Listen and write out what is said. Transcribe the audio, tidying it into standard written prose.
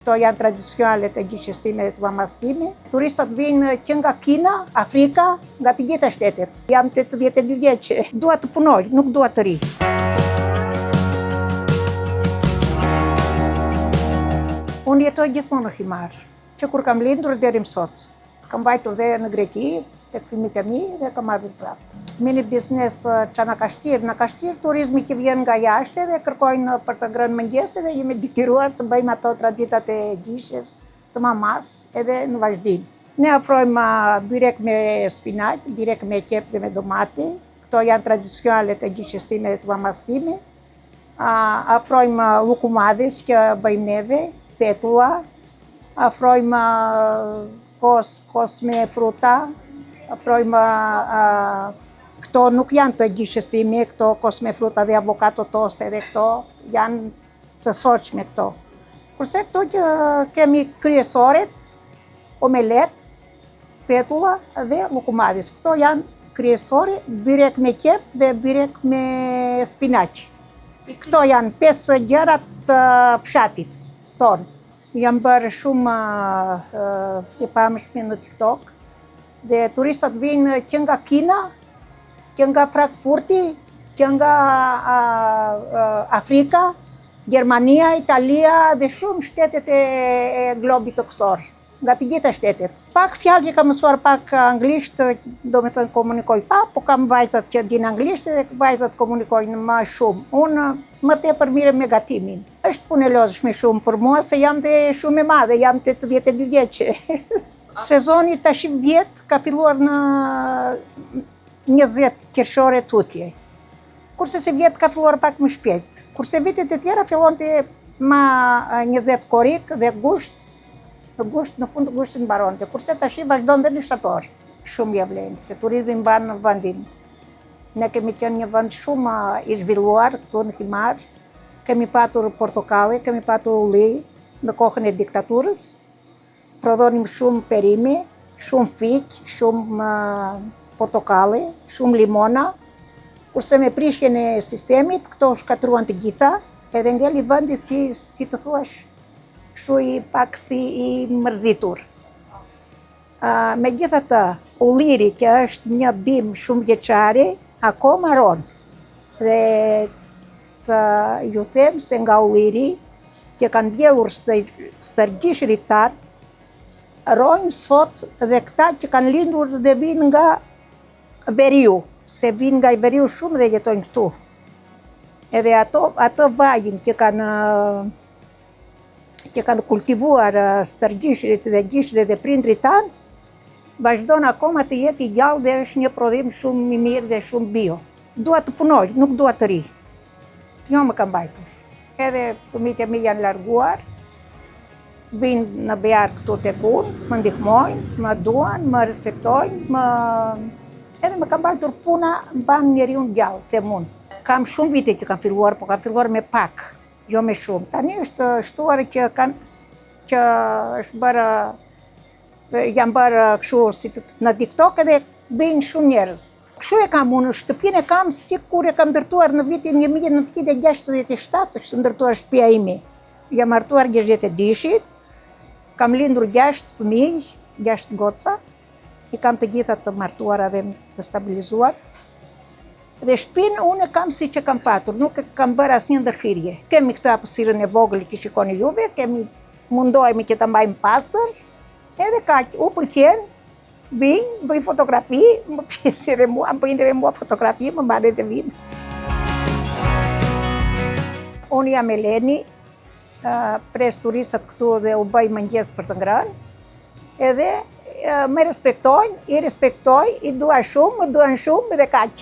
Këto janë tradicionalet e gjyqës time dhe të mamas time. Turistat vinë që nga Kina, Afrika, nga të gjitha shtetet. Jam 82 vjeçë. Dua të punoj, nuk dua të ri. Unë jetoj gjithmonë në Himar, që kur kam lindur deri më sot. Kam vajtur dhe në Greki, tek fëmijët e mi dhe kam ardhur prapë. Mini biznes që na ka shtirë turizmi që vjen nga jashtë dhe kërkojnë për të ngrënë mëngjese dhe jemi detyruar të bëjmë ato traditat e gjishës të mamas edhe në vazhdim. Ne afrojmë byrek me spinaq, byrek me qep dhe me domate. Këto janë tradicionalet e gjishës time dhe të mamas time. Afrojmë lukumadis që bëjmë neve, petulla. Afrojmë kos me fruta. Afrojmë këto nuk janë të gjishës time, këto kos me fruta dhe avokado toste dhe këto janë të soqme këto. Kurse këto që kemi kryesoret, omelet, petulla dhe lukumadis. Këto janë kryesore, byrek me qep dhe byrek me spinaq. Këto janë 5 gjërat të fshatit tonë. Jam bërë shumë e pamshme në TikTok dhe turistat vinë që nga Kina, që nga Frankfurti, që nga Afrika, Gjermania, Italia dhe shumë shtetet e globit të kësor, nga të gjitha shtetet. Pak fjalë që kam mësuar pak anglisht, do me thënë komunikoj pak, po kam vajzat që din anglisht dhe vajzat komunikojnë më shumë. Unë më tepër mire me gatimin. Është punë e lozshme shumë për mua, se jam dhe shumë e madhe, jam 82 vjeçë. Sezoni tash vjet ka filluar në 20 qershore tutje. Kurse se vjet ka filluar pak më shpejt. Kurse vitet e tjera fillonte më 20 korrik dhe gusht, në fund gushtin mbaronte. Kurse tash vazhdon dhe në shtator. Shumë ja vlen, se turizmi mban vendin. Ne kemi qenë një vend shumë i zhvilluar këtu në Himar. Kemi patur portokalle, kemi patur ulli në kohën e diktaturës. Prodhonim shumë perime, shumë fiq, shumë portokalle, shumë limona. Kurse me prishjen e sistemit, këto shkatruan të gjitha, edhe ngeli vendi si të thuash, pak si i mërzitur. Megjithatë, ulliri që është një bim shumë vjeçare, akoma ron. Dhe të ju them se nga ulliri që kanë vjellur stërgjishrit tanë, rojnë sot dhe këta që kanë lindur dhe vinë nga veriu, se vinë nga i veriu shumë dhe jetojnë këtu. Edhe ato vajin që kanë kultivuar stërgjishrit dhe gjishrit dhe prindrit tanë, vazhdon akoma të jetë i gjallë dhe është një prodhim shumë i mirë dhe shumë bio. Dua të punoj, nuk dua të ri. Jo më kam bajtur. Edhe fëmijët e mi janë larguar, vinë në bejar këtu tek unë, më ndihmojnë, më duan, më respektojnë, edhe më kam bajtur puna mban njeriu gjallë, them unë. Kam shumë vite që kam filluar, po kam filluar me pak, jo me shumë. Tani është shtuar që është bërë, jam bërë kështu si në TikTok edhe bëjnë shumë njerëz. Kështu e kam unë, shtëpinë e kam si kur e kam ndërtuar në vitin 1967, është ndërtuar shtëpia ime. Jam martuar 62-shit, kam lindur 6 fëmijë, 6 goca, i kam të gjitha të martuara dhe të stabilizuar. Dhe shtëpinë unë e kam si që kam patur, nuk e kam bërë asnjë ndërhyrje. Kemi këtë hapësirën e vogël që shikoni juve, mundohemi që ta mbajmë pastër, edhe kaq, u pëlqen, vinë, bëj fotografi, më pjesë edhe mua, bëjnë edhe mua fotografi, më marrë edhe vinë. Unë jam Eleni, pres turistat këtu dhe u bëj mëngjes për të ngrënë, edhe me respektojnë, i respektoj, i dua shumë, më duan shumë edhe kaq.